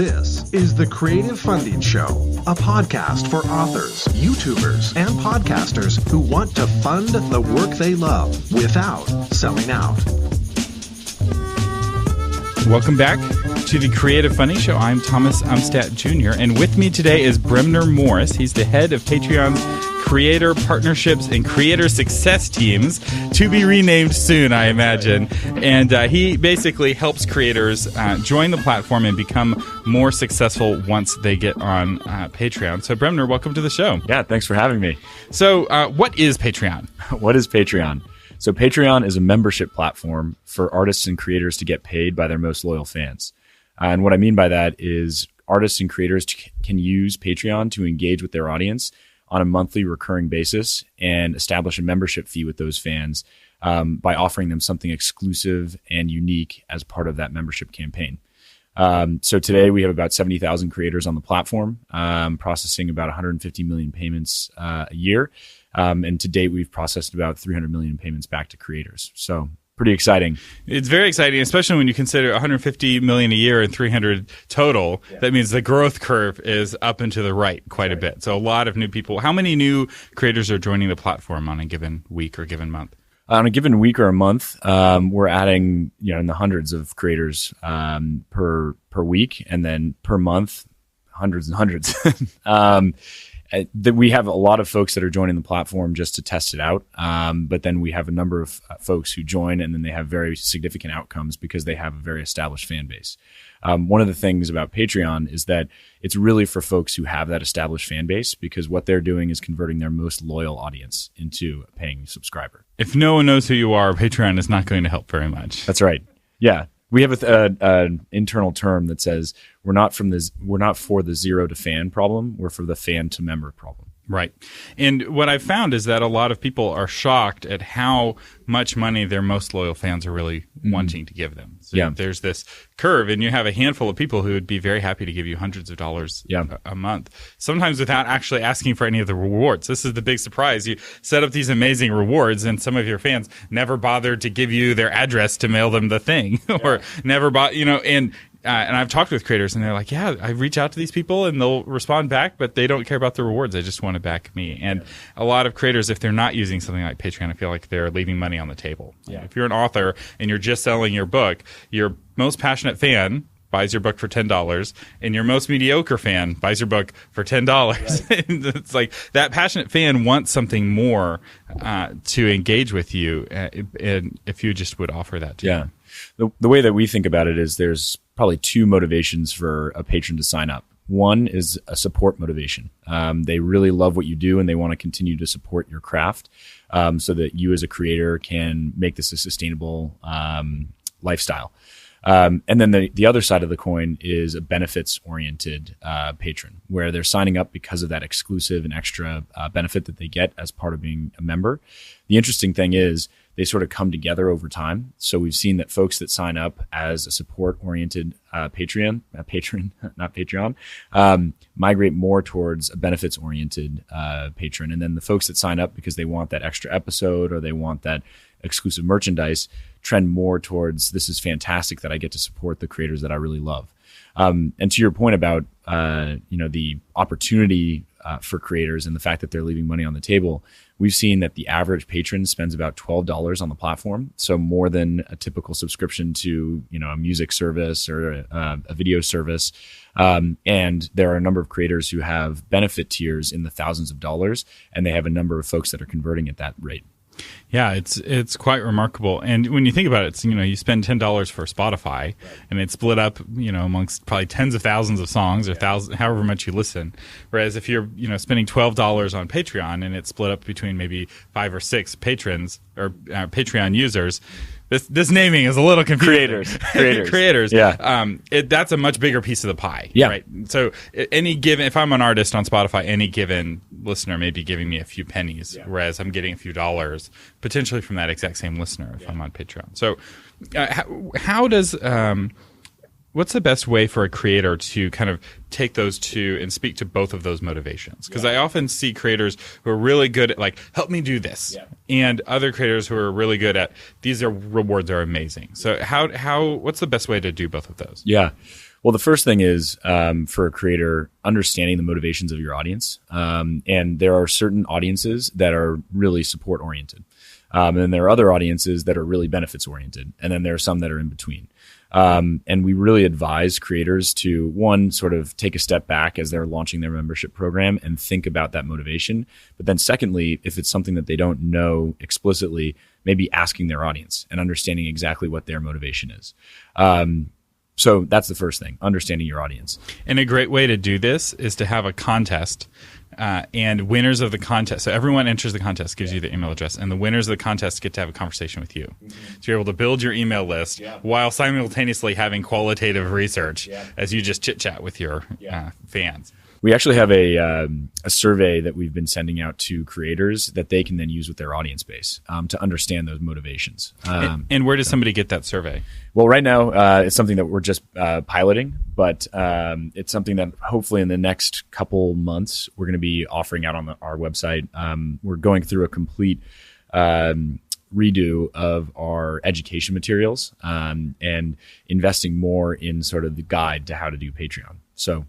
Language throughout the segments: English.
This is The Creative Funding Show, a podcast for authors, YouTubers, and podcasters who want to fund the work they love without selling out. Welcome back to The Creative Funding Show. I'm Thomas Umstattd Jr., and with me today is Bremner Morris. He's the head of Patreon's Creator Partnerships and Creator Success Teams, to be renamed soon, I imagine. And he basically helps creators join the platform and become more successful once they get on Patreon. So, Bremner, welcome to the show. Yeah, thanks for having me. So, what is Patreon? What is Patreon? So Patreon is a membership platform for artists and creators to get paid by their most loyal fans. And what I mean by that is artists and creators can use Patreon to engage with their audience on a monthly recurring basis and establish a membership fee with those fans by offering them something exclusive and unique as part of that membership campaign. So today we have about 70,000 creators on the platform, processing about 150 million payments a year. And to date, we've processed about 300 million payments back to creators. So pretty exciting. It's very exciting, especially when you consider 150 million a year and 300 total. Yeah. That means the growth curve is up and to the right quite a bit. So a lot of new people. How many new creators are joining the platform on a given week or given month? On a given week or a month, we're adding, in the hundreds of creators per week, and then per month, hundreds and hundreds. We have a lot of folks that are joining the platform just to test it out, but then we have a number of folks who join, and then they have very significant outcomes because they have a very established fan base. One of the things about Patreon is that it's really for folks who have that established fan base, because what they're doing is converting their most loyal audience into a paying subscriber. If no one knows who you are, Patreon is not going to help very much. That's right. Yeah. We have an internal term that says we're not for the zero to fan problem. We're for the fan to member problem. Right. And what I've found is that a lot of people are shocked at how much money their most loyal fans are really wanting to give them. So there's this curve, and you have a handful of people who would be very happy to give you hundreds of dollars a month, sometimes without actually asking for any of the rewards. This is the big surprise. You set up these amazing rewards, and some of your fans never bothered to give you their address to mail them the thing, or never bought, and I've talked with creators, and they're like, yeah, I reach out to these people, and they'll respond back, but they don't care about the rewards. They just want to back me. And a lot of creators, if they're not using something like Patreon, I feel like they're leaving money on the table. Yeah. If you're an author and you're just selling your book, your most passionate fan buys your book for $10, and your most mediocre fan buys your book for $10. Right. It's like that passionate fan wants something more to engage with you, and if you just would offer that to them. The way that we think about it is there's probably two motivations for a patron to sign up. One is a support motivation. They really love what you do, and they want to continue to support your craft so that you as a creator can make this a sustainable lifestyle. And then the other side of the coin is a benefits-oriented patron, where they're signing up because of that exclusive and extra benefit that they get as part of being a member. The interesting thing is they sort of come together over time. So we've seen that folks that sign up as a support-oriented patron, migrate more towards a benefits-oriented patron. And then the folks that sign up because they want that extra episode or they want that exclusive merchandise trend more towards, this is fantastic that I get to support the creators that I really love. And to your point about the opportunity for creators and the fact that they're leaving money on the table, we've seen that the average patron spends about $12 on the platform, so more than a typical subscription to a music service or a video service. And there are a number of creators who have benefit tiers in the thousands of dollars, and they have a number of folks that are converting at that rate. Yeah, it's quite remarkable. And when you think about it, you spend $10 for Spotify, and it's split up, amongst probably tens of thousands of songs or however much you listen. Whereas if you're, spending $12 on Patreon, and it's split up between maybe 5 or 6 patrons or Patreon users, this naming is a little confusing. Creators. Yeah. That's a much bigger piece of the pie. Yeah. Right. So if I'm an artist on Spotify, any given listener may be giving me a few pennies, whereas I'm getting a few dollars potentially from that exact same listener if I'm on Patreon. So how does what's the best way for a creator to kind of take those two and speak to both of those motivations? Because I often see creators who are really good at help me do this, and other creators who are really good at rewards are amazing. So what's the best way to do both of those? Yeah. Well, the first thing is for a creator, understanding the motivations of your audience. And there are certain audiences that are really support oriented. And then there are other audiences that are really benefits oriented. And then there are some that are in between. And we really advise creators to, one, sort of take a step back as they're launching their membership program and think about that motivation. But then secondly, if it's something that they don't know explicitly, maybe asking their audience and understanding exactly what their motivation is. So that's the first thing, understanding your audience. And a great way to do this is to have a contest. And winners of the contest, so everyone enters the contest, gives you the email address, and the winners of the contest get to have a conversation with you. So you're able to build your email list while simultaneously having qualitative research as you just chit-chat with your fans. We actually have a survey that we've been sending out to creators that they can then use with their audience base to understand those motivations. And where does somebody get that survey? Well, right now, it's something that we're just piloting, but it's something that hopefully in the next couple months, we're going to be offering out on our website. We're going through a complete redo of our education materials and investing more in sort of the guide to how to do Patreon. So,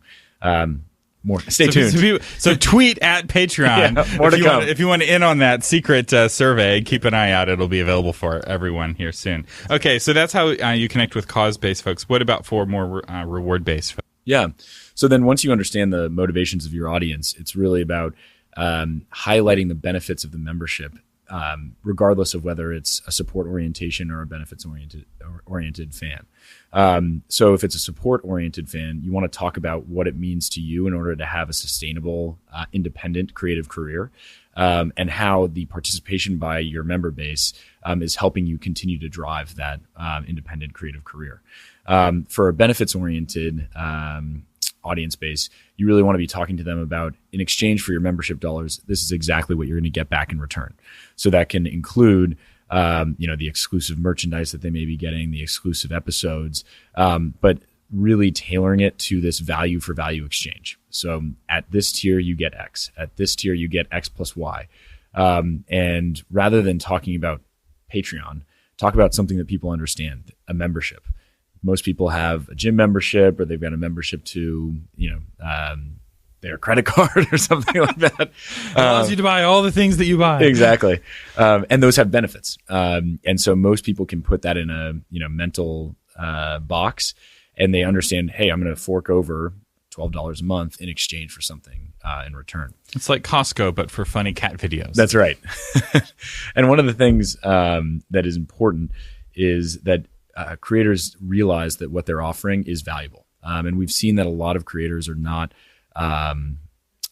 more. Stay tuned. So tweet at Patreon. More to come. If you want to in on that secret survey, keep an eye out. It'll be available for everyone here soon. Okay, so that's how you connect with cause-based folks. What about for more reward-based folks? Yeah. So then once you understand the motivations of your audience, it's really about highlighting the benefits of the membership, regardless of whether it's a support orientation or a benefits oriented fan. So if it's a support-oriented fan, you want to talk about what it means to you in order to have a sustainable, independent, creative career, and how the participation by your member base is helping you continue to drive that independent, creative career. For a benefits-oriented audience base, you really want to be talking to them about, in exchange for your membership dollars, this is exactly what you're going to get back in return. So that can include the exclusive merchandise that they may be getting, the exclusive episodes, but really tailoring it to this value for value exchange. So at this tier, you get X. At this tier, you get X plus Y. And rather than talking about Patreon, talk about something that people understand, a membership. Most people have a gym membership, or they've got a membership to, their credit card or something like that. Allows you to buy all the things that you buy. Exactly. And those have benefits. And so most people can put that in a, mental box, and they understand, hey, I'm going to fork over $12 a month in exchange for something in return. It's like Costco, but for funny cat videos. That's right. And one of the things that is important is that creators realize that what they're offering is valuable. And we've seen that a lot of creators are not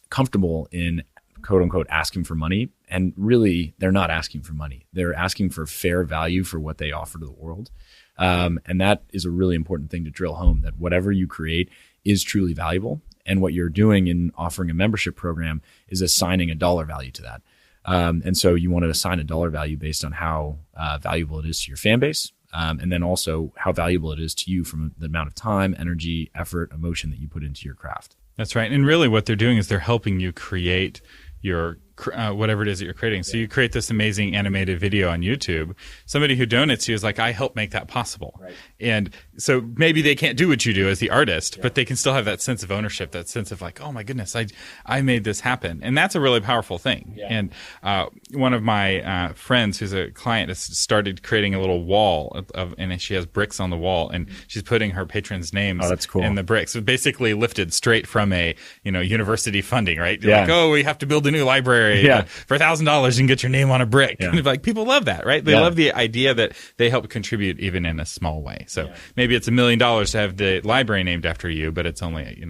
comfortable in quote unquote asking for money. And really, they're not asking for money. They're asking for fair value for what they offer to the world. And that is a really important thing to drill home, that whatever you create is truly valuable. And what you're doing in offering a membership program is assigning a dollar value to that. And so you want to assign a dollar value based on how valuable it is to your fan base. And then also how valuable it is to you from the amount of time, energy, effort, emotion that you put into your craft. That's right. And really what they're doing is they're helping you create your whatever it is that you're creating. So you create this amazing animated video on YouTube. Somebody who donates to you is like, I help make that possible. Right. And so maybe they can't do what you do as the artist, but they can still have that sense of ownership, that sense of like, oh my goodness, I made this happen. And that's a really powerful thing. Yeah. And one of my friends who's a client has started creating a little wall and she has bricks on the wall, and she's putting her patrons' names in the bricks. So basically lifted straight from a university funding, right? Like, oh, we have to build a new library. For $1,000 you can get your name on a brick. Yeah. And like, people love that, right? They love the idea that they help contribute even in a small way. So maybe it's $1 million to have the library named after you, but it's only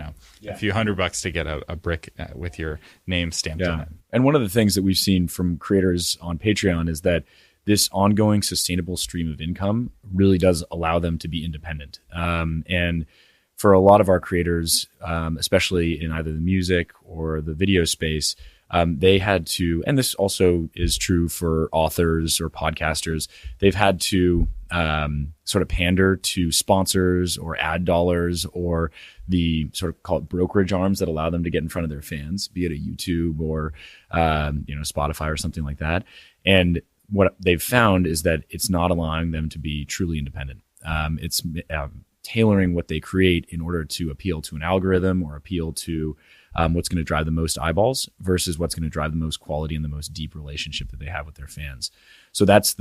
a few $100 to get a brick with your name stamped on it. And one of the things that we've seen from creators on Patreon is that this ongoing sustainable stream of income really does allow them to be independent. And for a lot of our creators, especially in either the music or the video space, they had to, and this also is true for authors or podcasters, they've had to sort of pander to sponsors or ad dollars or the sort of call it brokerage arms that allow them to get in front of their fans, be it a YouTube or Spotify or something like that. And what they've found is that it's not allowing them to be truly independent. It's tailoring what they create in order to appeal to an algorithm or appeal to what's going to drive the most eyeballs versus what's going to drive the most quality and the most deep relationship that they have with their fans. So that's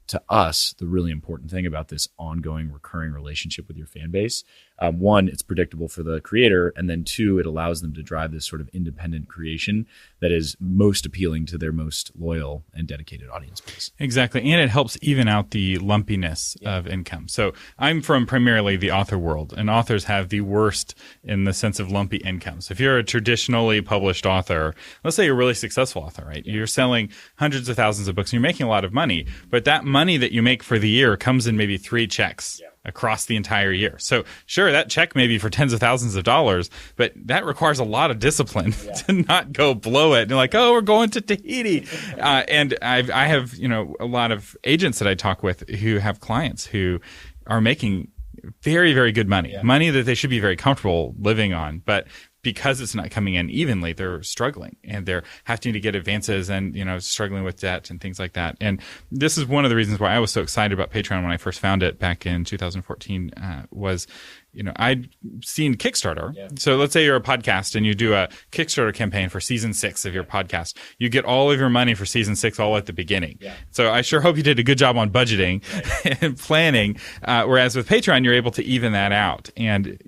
to us, the really important thing about this ongoing recurring relationship with your fan base. One, it's predictable for the creator. And then two, it allows them to drive this sort of independent creation that is most appealing to their most loyal and dedicated audience base. Exactly. And it helps even out the lumpiness of income. So I'm from primarily the author world, and authors have the worst in the sense of lumpy income. So if you're a traditionally published author, let's say you're a really successful author, right? You're selling hundreds of thousands of books and you're making a lot of money, but that money that you make for the year comes in maybe 3 checks across the entire year. So sure, that check may be for tens of thousands of dollars, but that requires a lot of discipline to not go blow it. And like, oh, we're going to Tahiti. And I have, a lot of agents that I talk with who have clients who are making very, very good money, money that they should be very comfortable living on. But because it's not coming in evenly, they're struggling and they're having to get advances and, struggling with debt and things like that. And this is one of the reasons why I was so excited about Patreon when I first found it back in 2014 was, I'd seen Kickstarter. Yeah. So let's say you're a podcast and you do a Kickstarter campaign for season 6 of your podcast. You get all of your money for season 6 all at the beginning. Yeah. So I sure hope you did a good job on budgeting and planning. Whereas with Patreon, you're able to even that out. And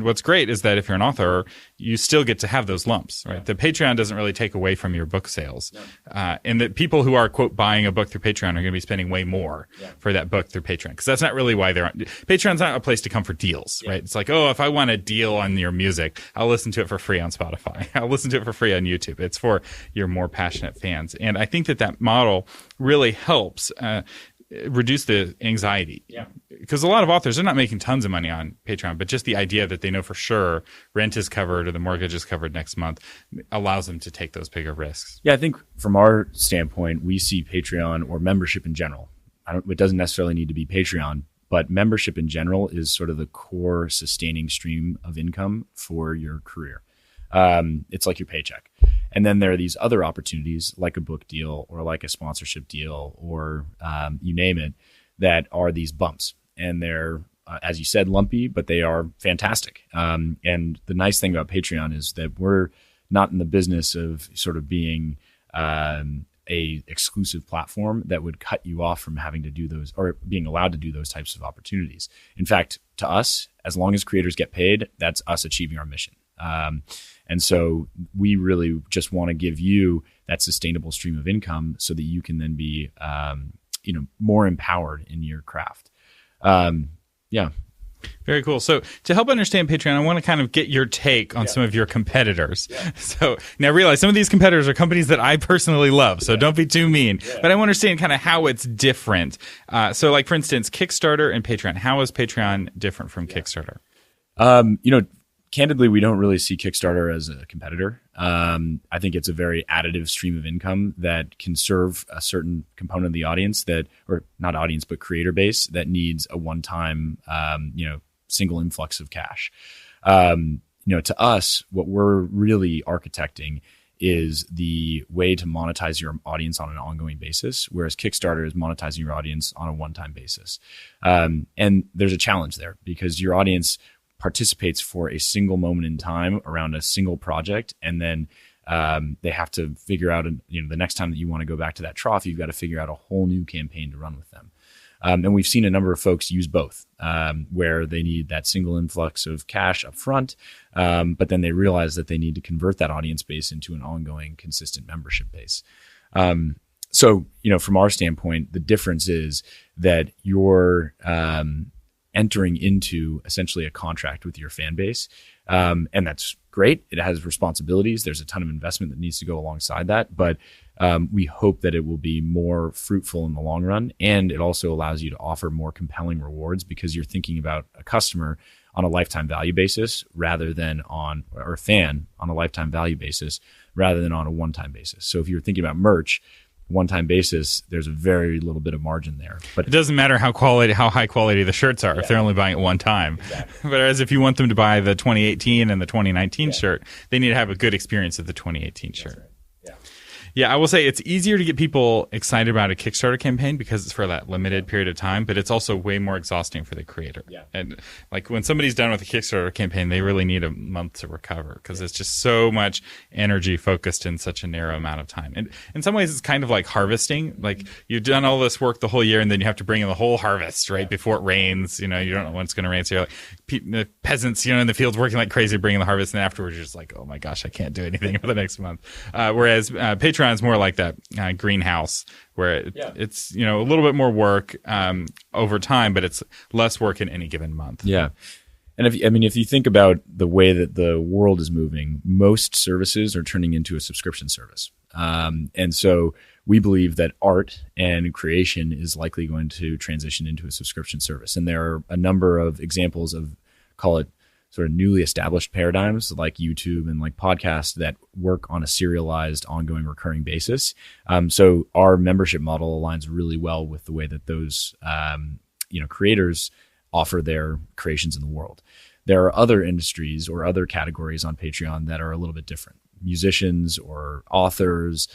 what's great is that if you're an author, you still get to have those lumps, right? Yeah. The Patreon doesn't really take away from your book sales. No. And the people who are, quote, buying a book through Patreon are going to be spending way more for that book through Patreon. Because that's not really why they're on. Patreon's not a place to come for deals, right? It's like, oh, if I want a deal on your music, I'll listen to it for free on Spotify. I'll listen to it for free on YouTube. It's for your more passionate fans. And I think that model really helps reduce the anxiety. Yeah. Because a lot of authors are not making tons of money on Patreon, but just the idea that they know for sure rent is covered or the mortgage is covered next month allows them to take those bigger risks. Yeah, I think from our standpoint, we see Patreon or membership in general. It doesn't necessarily need to be Patreon, but membership in general is sort of the core sustaining stream of income for your career. It's like your paycheck. And then there are these other opportunities like a book deal or like a sponsorship deal or you name it, that are these bumps. And they're, as you said, lumpy, but they are fantastic. And the nice thing about Patreon is that we're not in the business of sort of being a exclusive platform that would cut you off from having to do those or being allowed to do those types of opportunities. In fact, to us, as long as creators get paid, that's us achieving our mission. And so we really just want to give you that sustainable stream of income so that you can then be, more empowered in your craft. Very cool. So to help understand Patreon, I want to kind of get your take on some of your competitors. Yeah. So now realize some of these competitors are companies that I personally love, so don't be too mean. Yeah. But I want to understand kind of how it's different. So like, for instance, Kickstarter and Patreon. How is Patreon different from Kickstarter? Candidly, we don't really see Kickstarter as a competitor. I think it's a very additive stream of income that can serve a certain component of the audience or not audience, but creator base that needs a one-time, single influx of cash. To us, what we're really architecting is the way to monetize your audience on an ongoing basis, whereas Kickstarter is monetizing your audience on a one-time basis. And there's a challenge there because your audience participates for a single moment in time around a single project, and then they have to figure out, the next time that you want to go back to that trough, you've got to figure out a whole new campaign to run with them. And we've seen a number of folks use both, where they need that single influx of cash up front, but then they realize that they need to convert that audience base into an ongoing, consistent membership base. So, from our standpoint, the difference is that you're entering into essentially a contract with your fan base. And that's great. It has responsibilities. There's a ton of investment that needs to go alongside that. But we hope that it will be more fruitful in the long run. And it also allows you to offer more compelling rewards because you're thinking about a customer on a lifetime value basis rather than or a fan on a lifetime value basis rather than on a one-time basis. So if you're thinking about merch, one-time basis, there's a very little bit of margin there. But it doesn't matter how high quality the shirts are if they're only buying it one time. Exactly. Whereas if you want them to buy the 2018 and the 2019 shirt, they need to have a good experience of the 2018 shirt. Right. Yeah, I will say it's easier to get people excited about a Kickstarter campaign because it's for that limited period of time, but it's also way more exhausting for the creator. Yeah. And like when somebody's done with a Kickstarter campaign, they really need a month to recover because it's just so much energy focused in such a narrow amount of time. And in some ways, it's kind of like harvesting. Like you've done all this work the whole year, and then you have to bring in the whole harvest right before it rains. You don't know when it's going to rain. So you're like the peasants, in the fields working like crazy, bringing the harvest, and afterwards you're just like, oh my gosh, I can't do anything for the next month. Whereas Patreon is more like that greenhouse where it's a little bit more work over time, but it's less work in any given month. Yeah. And if you think about the way that the world is moving, most services are turning into a subscription service. And so we believe that art and creation is likely going to transition into a subscription service. And there are a number of examples of, call it sort of newly established paradigms like YouTube and like podcasts that work on a serialized, ongoing, recurring basis. So our membership model aligns really well with the way that those creators offer their creations in the world. There are other industries or other categories on Patreon that are a little bit different. Musicians or authors,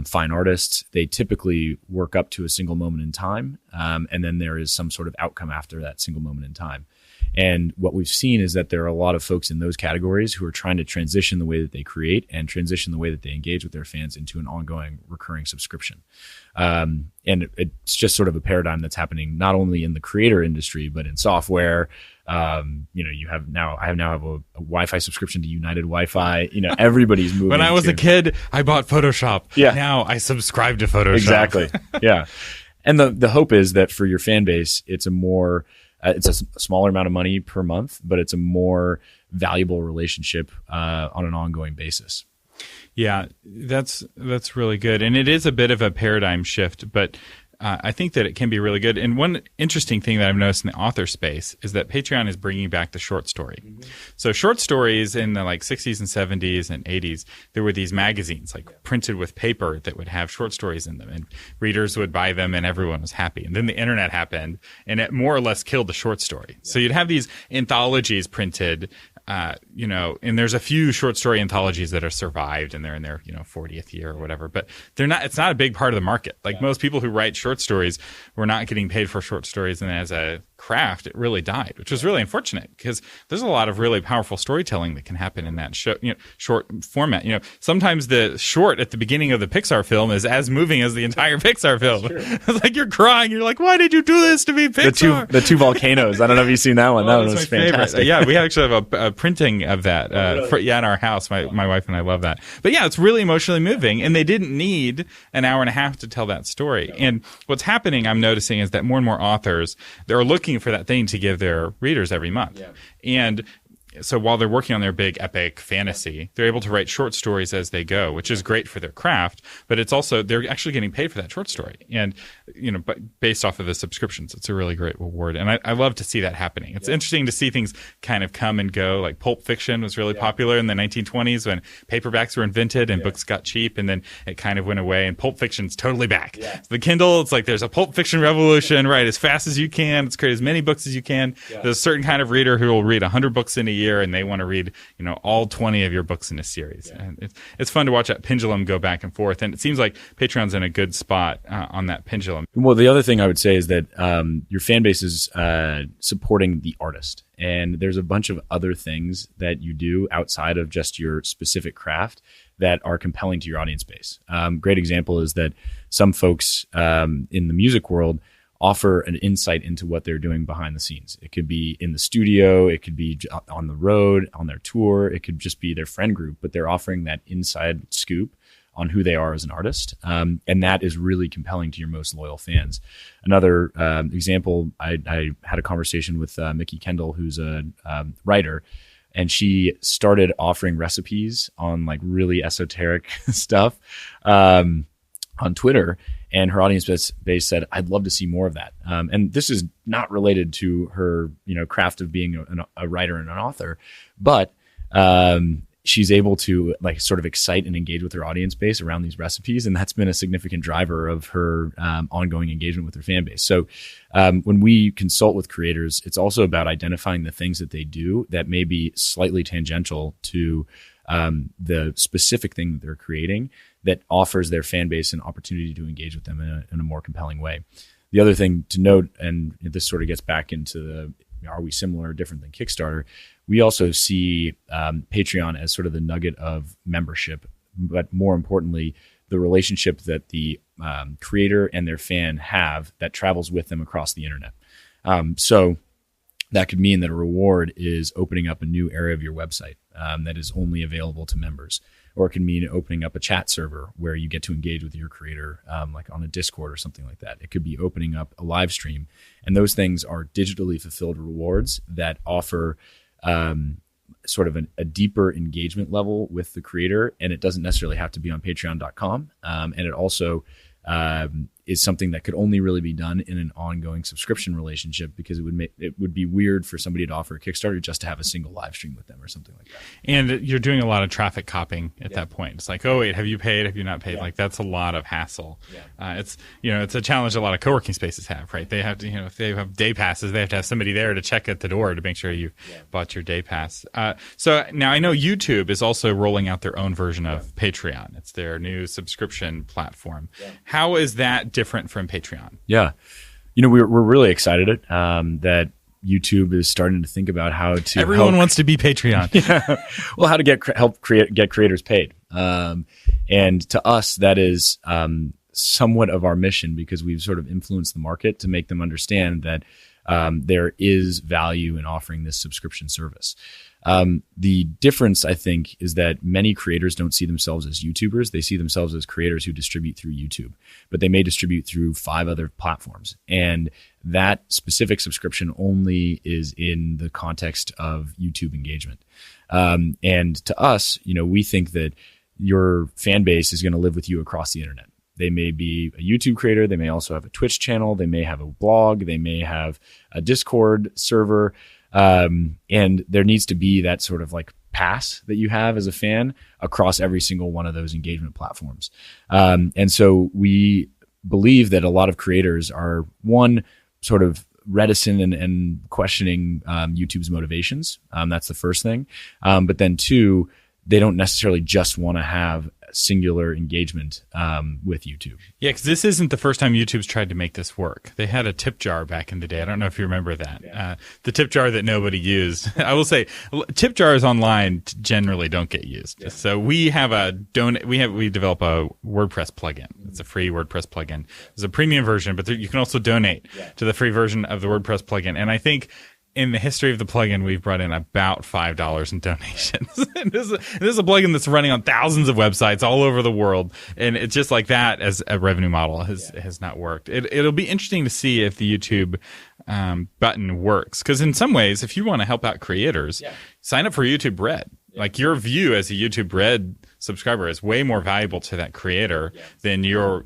fine artists, they typically work up to a single moment in time, and then there is some sort of outcome after that single moment in time. And what we've seen is that there are a lot of folks in those categories who are trying to transition the way that they create and transition the way that they engage with their fans into an ongoing recurring subscription. And it's just sort of a paradigm that's happening not only in the creator industry, but in software. I now have a Wi-Fi subscription to United Wi-Fi. Everybody's moving. When I was a kid, I bought Photoshop. Yeah. Now I subscribe to Photoshop. Exactly. Yeah. And the hope is that for your fan base, it's a smaller amount of money per month, but it's a more valuable relationship on an ongoing basis. Yeah, that's really good. And it is a bit of a paradigm shift, but I think that it can be really good. And one interesting thing that I've noticed in the author space is that Patreon is bringing back the short story. Mm-hmm. So short stories in the 60s and 70s and 80s, there were these magazines printed with paper that would have short stories in them, and readers would buy them and everyone was happy. And then the internet happened and it more or less killed the short story. Yeah. So you'd have these anthologies printed, and there's a few short story anthologies that are survived and they're in their, 40th year or whatever, but it's not a big part of the market. Most people who write short stories were not getting paid for short stories. And as a craft, it really died, which was really unfortunate because there's a lot of really powerful storytelling that can happen in that short format. Sometimes the short at the beginning of the Pixar film is as moving as the entire Pixar film. It's like you're crying. You're like, why did you do this to me, Pixar? The two volcanoes. I don't know if you've seen that one. That one was fantastic. Yeah, we actually have a printing of that in our house. My wife and I love that. But yeah, it's really emotionally moving, and they didn't need an hour and a half to tell that story. And what's happening, I'm noticing, is that more and more authors, they're looking for that thing to give their readers every month. Yeah. And so while they're working on their big epic fantasy, they're able to write short stories as they go, which is great for their craft, but it's also, they're actually getting paid for that short story. And, but based off of the subscriptions, it's a really great reward. And I love to see that happening. It's interesting to see things kind of come and go. Like Pulp Fiction was really popular in the 1920s when paperbacks were invented and books got cheap, and then it kind of went away, and Pulp Fiction's totally back. Yeah. So the Kindle, it's like there's a Pulp Fiction revolution, right? As fast as you can. Let's create as many books as you can. Yeah. There's a certain kind of reader who will read 100 books in a year, and they want to read, all 20 of your books in a series. Yeah. And it's fun to watch that pendulum go back and forth. And it seems like Patreon's in a good spot on that pendulum. Well, the other thing I would say is that your fan base is supporting the artist. And there's a bunch of other things that you do outside of just your specific craft that are compelling to your audience base. Great example is that some folks in the music world offer an insight into what they're doing behind the scenes. It could be in the studio, it could be on the road, on their tour, it could just be their friend group, but they're offering that inside scoop on who they are as an artist. And that is really compelling to your most loyal fans. Another example, I had a conversation with Mickey Kendall, who's a writer, and she started offering recipes on really esoteric stuff on Twitter. And her audience base said, I'd love to see more of that. And this is not related to her, craft of being a writer and an author, but she's able to sort of excite and engage with her audience base around these recipes. And that's been a significant driver of her ongoing engagement with her fan base. So when we consult with creators, it's also about identifying the things that they do that may be slightly tangential to the specific thing that they're creating that offers their fan base an opportunity to engage with them in a more compelling way. The other thing to note, and this sort of gets back into the are we similar or different than Kickstarter, we also see Patreon as sort of the nugget of membership, but more importantly, the relationship that the creator and their fan have that travels with them across the internet. So that could mean that a reward is opening up a new area of your website that is only available to members. Or it can mean opening up a chat server where you get to engage with your creator, like on a Discord or something like that. It could be opening up a live stream. And those things are digitally fulfilled rewards that offer sort of a deeper engagement level with the creator. And it doesn't necessarily have to be on patreon.com. And it also is something that could only really be done in an ongoing subscription relationship, because it would be weird for somebody to offer a Kickstarter just to have a single live stream with them or something like that. And you're doing a lot of traffic copying at that point. It's like, oh wait, have you paid? Have you not paid? Yeah. Like that's a lot of hassle. Yeah. It's a challenge a lot of co-working spaces have, right? They have to, if they have day passes, they have to have somebody there to check at the door to make sure you bought your day pass. So now I know YouTube is also rolling out their own version of Patreon. It's their new subscription platform. Yeah. How is that different from Patreon? Yeah. We're really excited that YouTube is starting to think about how to Everyone wants to be Patreon. Yeah. Well, how to get creators paid. And to us, that is somewhat of our mission, because we've sort of influenced the market to make them understand that there is value in offering this subscription service. The difference, I think, is that many creators don't see themselves as YouTubers. They see themselves as creators who distribute through YouTube, but they may distribute through 5 other platforms. And that specific subscription only is in the context of YouTube engagement. And to us, we think that your fan base is going to live with you across the internet. They may be a YouTube creator. They may also have a Twitch channel. They may have a blog. They may have a Discord server. And there needs to be that sort of like pass that you have as a fan across every single one of those engagement platforms. And so we believe that a lot of creators are, one, sort of reticent and questioning YouTube's motivations. That's the first thing. But then 2, they don't necessarily just want to have singular engagement with YouTube. Yeah, because this isn't the first time YouTube's tried to make this work. They had a tip jar back in the day. I don't know if you remember that. Yeah. The tip jar that nobody used. I will say, tip jars online generally don't get used. Yeah. So we have we develop a WordPress plugin. It's a free WordPress plugin. There's a premium version, but you can also donate to the free version of the WordPress plugin. And I think in the history of the plugin, we've brought in about $5 in donations. This is a plugin that's running on thousands of websites all over the world, and it's just like that as a revenue model has not worked. It'll be interesting to see if the YouTube button works, because in some ways, if you want to help out creators, sign up for YouTube Red. Yeah. Like your view as a YouTube Red subscriber is way more valuable to that creator than your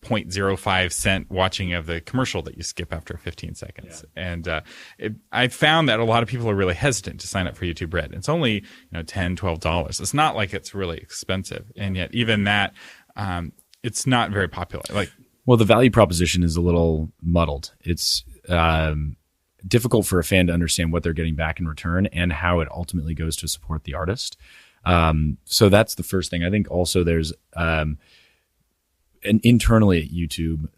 0.05 cent watching of the commercial that you skip after 15 seconds. Yeah. And I found that a lot of people are really hesitant to sign up for YouTube Red. It's only $10, $12. It's not like it's really expensive. And yet even that, it's not very popular. Well, the value proposition is a little muddled. It's difficult for a fan to understand what they're getting back in return and how it ultimately goes to support the artist. So that's the first thing. I think also there's and internally at YouTube,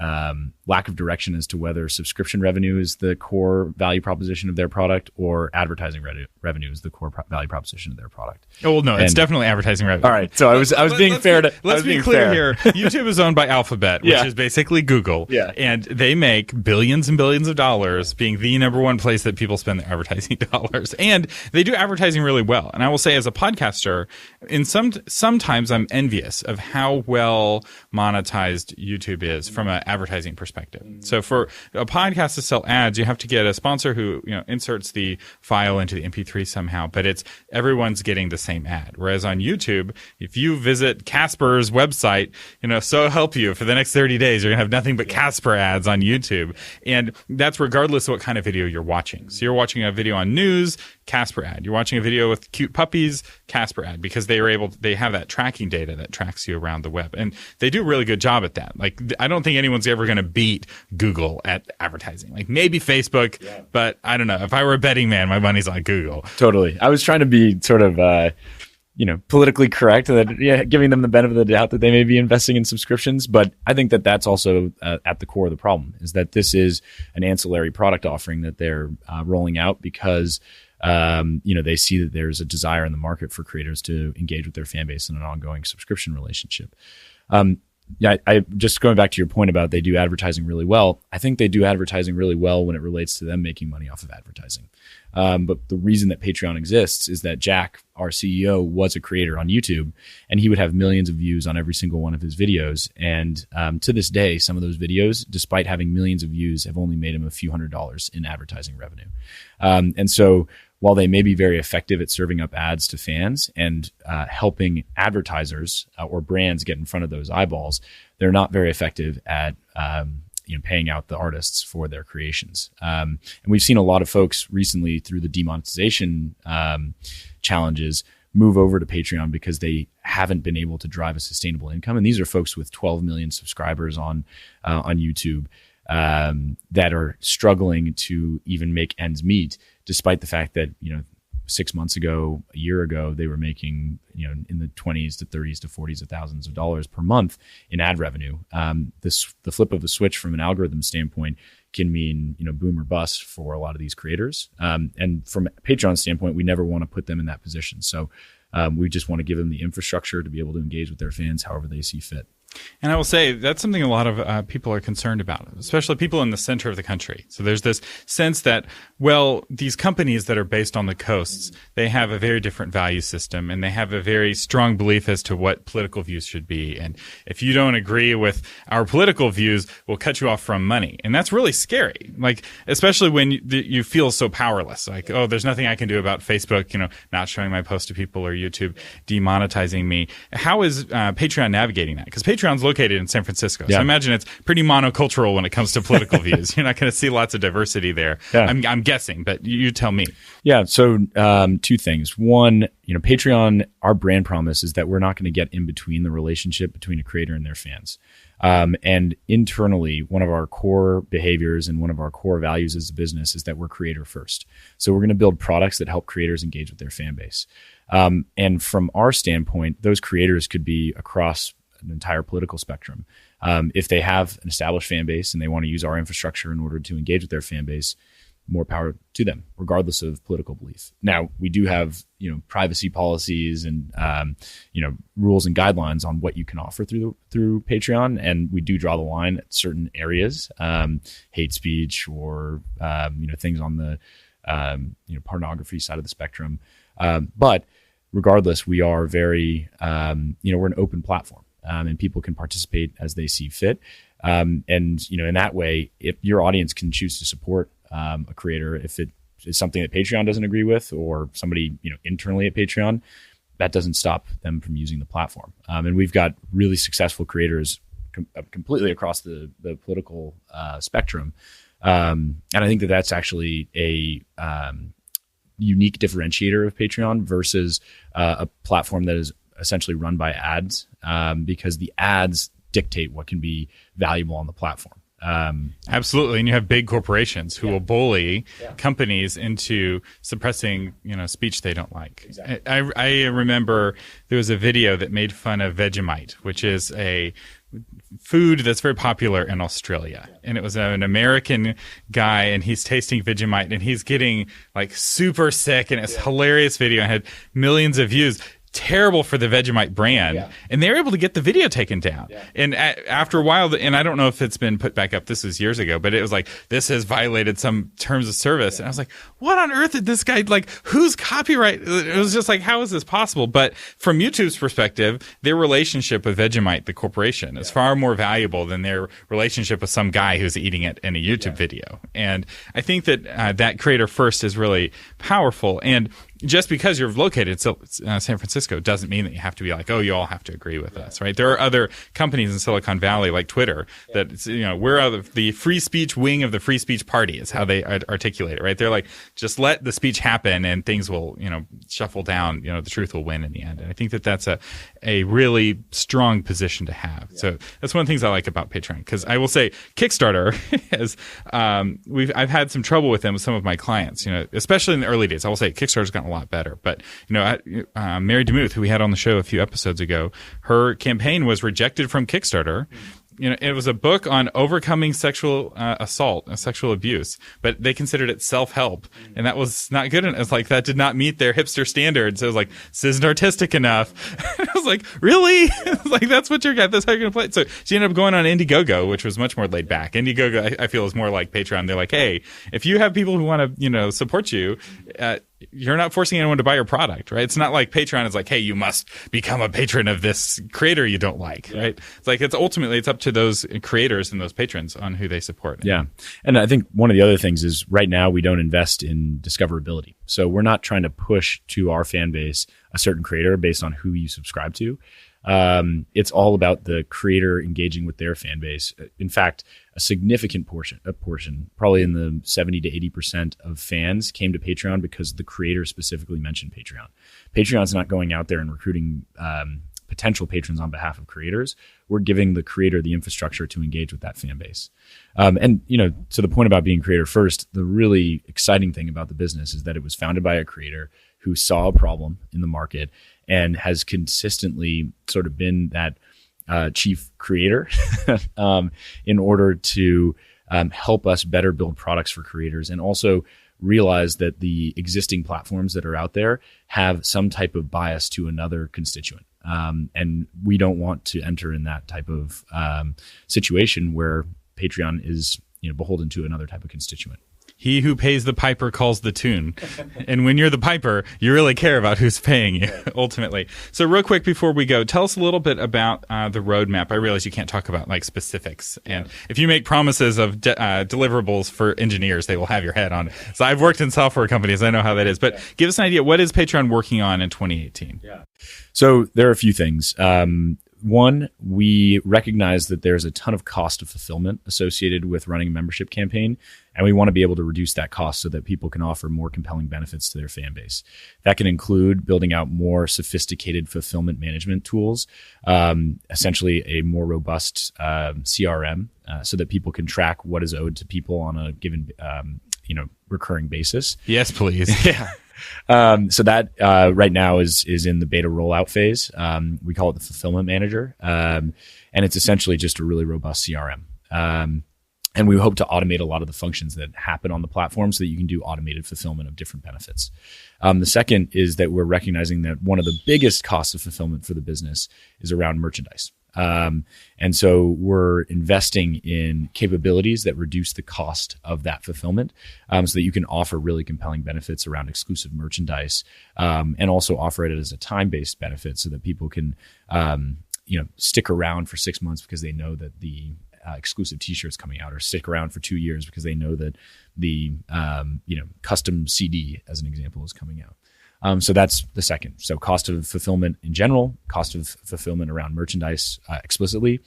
a lack of direction as to whether subscription revenue is the core value proposition of their product or advertising revenue is the core value proposition of their product. Oh, well, no, it's definitely advertising revenue. All right, so I was being fair. Let's be clear here. YouTube is owned by Alphabet, which is basically Google, and they make billions and billions of dollars, being the number one place that people spend their advertising dollars, and they do advertising really well. And I will say, as a podcaster, sometimes I'm envious of how well monetized YouTube is from an advertising perspective. So for a podcast to sell ads, you have to get a sponsor who inserts the file into the MP3 somehow, but everyone's getting the same ad. Whereas on YouTube, if you visit Casper's website, so help you for the next 30 days, you're gonna have nothing but Casper ads on YouTube, and that's regardless of what kind of video you're watching. So you're watching a video on news, Casper ad. You're watching a video with cute puppies, Casper ad, because they have that tracking data that tracks you around the web, and they do a really good job at that. Like, I don't think anyone's one's ever going to beat Google at advertising. Like maybe Facebook, but I don't know. If I were a betting man, my money's on Google. Totally. I was trying to be sort of, politically correct, that giving them the benefit of the doubt that they may be investing in subscriptions. But I think that that's also at the core of the problem, is that this is an ancillary product offering that they're rolling out because they see that there's a desire in the market for creators to engage with their fan base in an ongoing subscription relationship. I just going back to your point about they do advertising really well. I think they do advertising really well when it relates to them making money off of advertising. But the reason that Patreon exists is that Jack, our CEO, was a creator on YouTube, and he would have millions of views on every single one of his videos. And to this day, some of those videos, despite having millions of views, have only made him a few $100s in advertising revenue. And so while they may be very effective at serving up ads to fans and helping advertisers or brands get in front of those eyeballs, they're not very effective at paying out the artists for their creations. And we've seen a lot of folks recently through the demonetization challenges move over to Patreon because they haven't been able to drive a sustainable income. And these are folks with 12 million subscribers on YouTube that are struggling to even make ends meet, despite the fact that 6 months ago, a year ago, they were making in the 20s to 30s to 40s of thousands of dollars per month in ad revenue. The flip of a switch from an algorithm standpoint can mean boom or bust for a lot of these creators. And from a Patreon standpoint, we never want to put them in that position. So we just want to give them the infrastructure to be able to engage with their fans however they see fit. And I will say that's something a lot of people are concerned about, especially people in the center of the country. So there's this sense that, well, these companies that are based on the coasts, they have a very different value system, and they have a very strong belief as to what political views should be. And if you don't agree with our political views, we'll cut you off from money. And that's really scary, like especially when you feel so powerless. Like, oh, there's nothing I can do about Facebook, not showing my post to people, or YouTube demonetizing me. How is Patreon navigating that? Because Patreon's located in San Francisco. So I imagine it's pretty monocultural when it comes to political views. You're not going to see lots of diversity there. Yeah. I'm guessing, but you tell me. Yeah. So two things. One, Patreon, our brand promise is that we're not going to get in between the relationship between a creator and their fans. And internally, one of our core behaviors and one of our core values as a business is that we're creator first. So we're going to build products that help creators engage with their fan base. And from our standpoint, those creators could be across an entire political spectrum. If they have an established fan base and they want to use our infrastructure in order to engage with their fan base, more power to them, regardless of political belief. Now, we do have privacy policies and rules and guidelines on what you can offer through Patreon, and we do draw the line at certain areas, hate speech or things on the pornography side of the spectrum. But regardless, we are very we're an open platform. And people can participate as they see fit. And in that way, if your audience can choose to support a creator, if it is something that Patreon doesn't agree with, or somebody internally at Patreon, that doesn't stop them from using the platform. And we've got really successful creators completely across the political spectrum. And I think that that's actually a unique differentiator of Patreon versus a platform that is essentially run by ads, because the ads dictate what can be valuable on the platform. Absolutely. And you have big corporations who will bully companies into suppressing, speech they don't like. Exactly. I remember there was a video that made fun of Vegemite, which is a food that's very popular in Australia. And it was an American guy, and he's tasting Vegemite, and he's getting like super sick, and it's a hilarious video and had millions of views. Terrible for the Vegemite brand. And they were able to get the video taken down. And after a while, and I don't know if it's been put back up, this was years ago, but it was like, this has violated some terms of service. And I was like, what on earth did this guy, whose copyright? It was just like, how is this possible? But from YouTube's perspective, their relationship with Vegemite, the corporation, is far more valuable than their relationship with some guy who's eating it in a YouTube video. And I think that that creator first is really powerful. And just because you're located in San Francisco doesn't mean that you have to be like, oh, you all have to agree with us, right? There are other companies in Silicon Valley like Twitter that, we're the free speech wing of the free speech party is how they articulate it, right? They're like, just let the speech happen and things will, shuffle down, the truth will win in the end. And I think that that's a really strong position to have. Yeah. So that's one of the things I like about Patreon, because I will say Kickstarter has, I've had some trouble with them with some of my clients, especially in the early days. I will say Kickstarter's gotten a lot better, but Mary DeMuth, who we had on the show a few episodes ago, her campaign was rejected from Kickstarter. It was a book on overcoming sexual assault, sexual abuse, but they considered it self-help, and that was not good enough. It's like that did not meet their hipster standards. It was like, this isn't artistic enough. I was like, really? Like, that's how you're going to play it. So she ended up going on Indiegogo, which was much more laid back. Indiegogo, I feel, is more like Patreon. They're like, hey, if you have people who want to, support you, you're not forcing anyone to buy your product, right? It's not like Patreon is like, hey, you must become a patron of this creator you don't like, right? It's like, it's up to those creators and those patrons on who they support. Yeah. And I think one of the other things is right now we don't invest in discoverability. So we're not trying to push to our fan base a certain creator based on who you subscribe to. It's all about the creator engaging with their fan base. In fact, a significant portion, probably in the 70 to 80% of fans came to Patreon because the creator specifically mentioned Patreon. Patreon's not going out there and recruiting potential patrons on behalf of creators. We're giving the creator the infrastructure to engage with that fan base. And to the point about being creator first, the really exciting thing about the business is that it was founded by a creator who saw a problem in the market and has consistently sort of been that chief creator in order to help us better build products for creators, and also realize that the existing platforms that are out there have some type of bias to another constituent. And we don't want to enter in that type of situation where Patreon is beholden to another type of constituent. He who pays the piper calls the tune. And when you're the piper, you really care about who's paying you, ultimately. So real quick before we go, tell us a little bit about the roadmap. I realize you can't talk about specifics. And if you make promises of deliverables for engineers, they will have your head on it. So I've worked in software companies. I know how that is. But give us an idea. What is Patreon working on in 2018? Yeah. So there are a few things. One, we recognize that there's a ton of cost of fulfillment associated with running a membership campaign, and we want to be able to reduce that cost so that people can offer more compelling benefits to their fan base. That can include building out more sophisticated fulfillment management tools, essentially a more robust CRM, so that people can track what is owed to people on a given recurring basis. Yes, please. Yeah. So that right now is in the beta rollout phase. We call it the Fulfillment Manager, and it's essentially just a really robust CRM. And we hope to automate a lot of the functions that happen on the platform so that you can do automated fulfillment of different benefits. The second is that we're recognizing that one of the biggest costs of fulfillment for the business is around merchandise. And so we're investing in capabilities that reduce the cost of that fulfillment, so that you can offer really compelling benefits around exclusive merchandise, and also offer it as a time-based benefit so that people can, stick around for 6 months because they know that the exclusive t-shirts coming out, or stick around for 2 years because they know that the, custom CD, as an example, is coming out. So that's the second. So cost of fulfillment in general, cost of fulfillment around merchandise explicitly,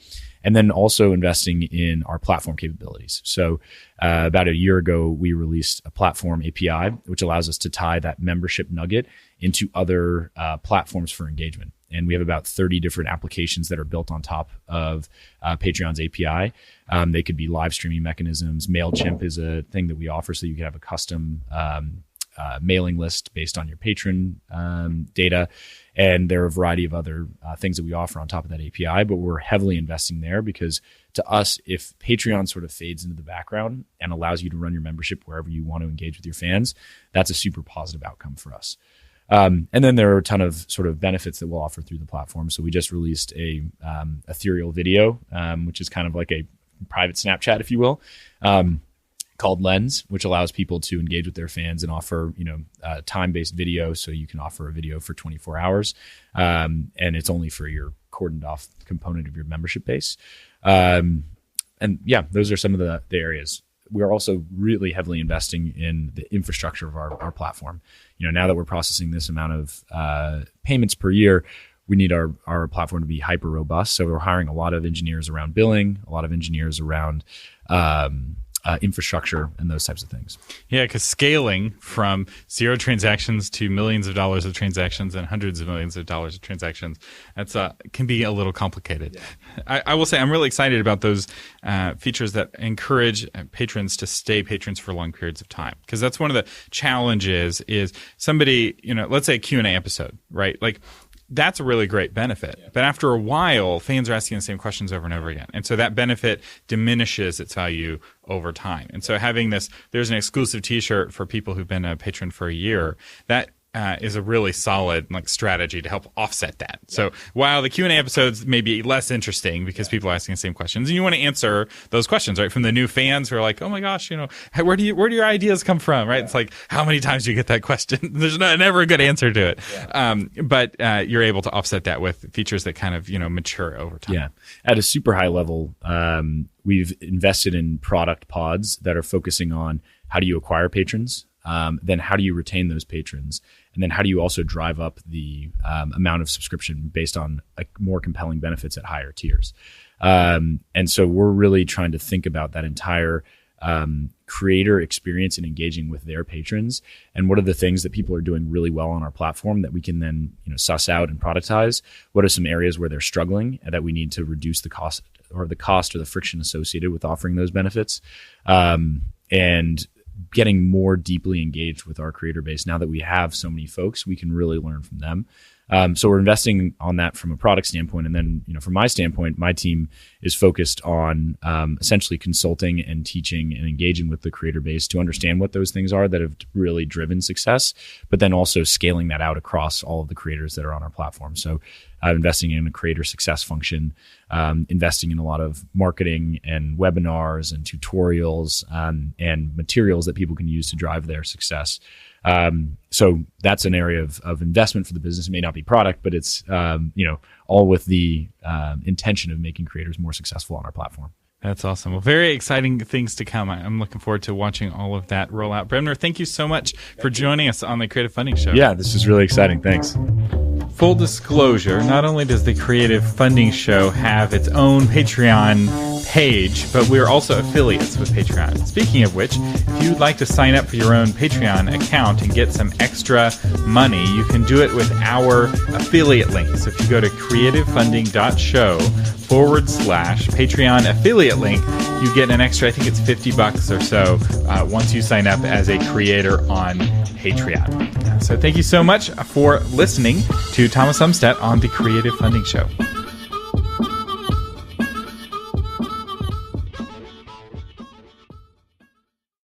and then also investing in our platform capabilities. So about a year ago, we released a platform API, which allows us to tie that membership nugget into other platforms for engagement. And we have about 30 different applications that are built on top of Patreon's API. They could be live streaming mechanisms. MailChimp is a thing that we offer so you can have a custom mailing list based on your patron data. And there are a variety of other things that we offer on top of that API, but we're heavily investing there because to us, if Patreon sort of fades into the background and allows you to run your membership wherever you want to engage with your fans, that's a super positive outcome for us. And then there are a ton of sort of benefits that we'll offer through the platform. So we just released a ethereal video, which is kind of like a private Snapchat, if you will, called Lens, which allows people to engage with their fans and offer, time-based video. So you can offer a video for 24 hours, and it's only for your cordoned off component of your membership base. And yeah, those are some of the areas. we are also really heavily investing in the infrastructure of our platform. Now that we're processing this amount of payments per year, we need our platform to be hyper robust. So we're hiring a lot of engineers around billing, a lot of engineers around infrastructure and those types of things. Yeah, because scaling from 0 transactions to millions of dollars of transactions and hundreds of millions of dollars of transactions, that's can be a little complicated. Yeah. I will say I'm really excited about those features that encourage patrons to stay patrons for long periods of time. Because that's one of the challenges is somebody, let's say a Q&A episode, right? Like, that's a really great benefit. Yeah. But after a while, fans are asking the same questions over and over again. And so that benefit diminishes its value over time. And so having there's an exclusive t-shirt for people who've been a patron for a year, that is a really solid strategy to help offset that. Yeah. So while the Q&A episodes may be less interesting because people are asking the same questions, and you want to answer those questions, right? From the new fans who are like, oh my gosh, where do your ideas come from, right? Yeah. It's like, how many times do you get that question? There's never a good answer to it. Yeah. But you're able to offset that with features that kind of, mature over time. Yeah. At a super high level, we've invested in product pods that are focusing on how do you acquire patrons, then how do you retain those patrons, and then how do you also drive up the amount of subscription based on more compelling benefits at higher tiers. And so we're really trying to think about that entire creator experience and engaging with their patrons, and what are the things that people are doing really well on our platform that we can then suss out and productize. What are some areas where they're struggling and that we need to reduce the cost or the friction associated with offering those benefits, and getting more deeply engaged with our creator base. Now that we have so many folks, we can really learn from them. So we're investing on that from a product standpoint. And then, from my standpoint, my team is focused on essentially consulting and teaching and engaging with the creator base to understand what those things are that have really driven success, but then also scaling that out across all of the creators that are on our platform. So investing in a creator success function, investing in a lot of marketing and webinars and tutorials and materials that people can use to drive their success. So that's an area of investment for the business. It may not be product, but it's, all with the intention of making creators more successful on our platform. That's awesome. Well, very exciting things to come. I'm looking forward to watching all of that roll out. Bremner, thank you so much for joining us on the Creative Funding Show. Yeah, this is really exciting. Thanks. Full disclosure, not only does the Creative Funding Show have its own Patreon page, but we're also affiliates with Patreon. Speaking of which, if you'd like to sign up for your own Patreon account and get some extra money, you can do it with our affiliate link. So if you go to creativefunding.show/Patreon affiliate link, you get an extra, I think it's $50 or so, once you sign up as a creator on Patreon. So thank you so much for listening to Thomas Umstattd on the Creative Funding Show.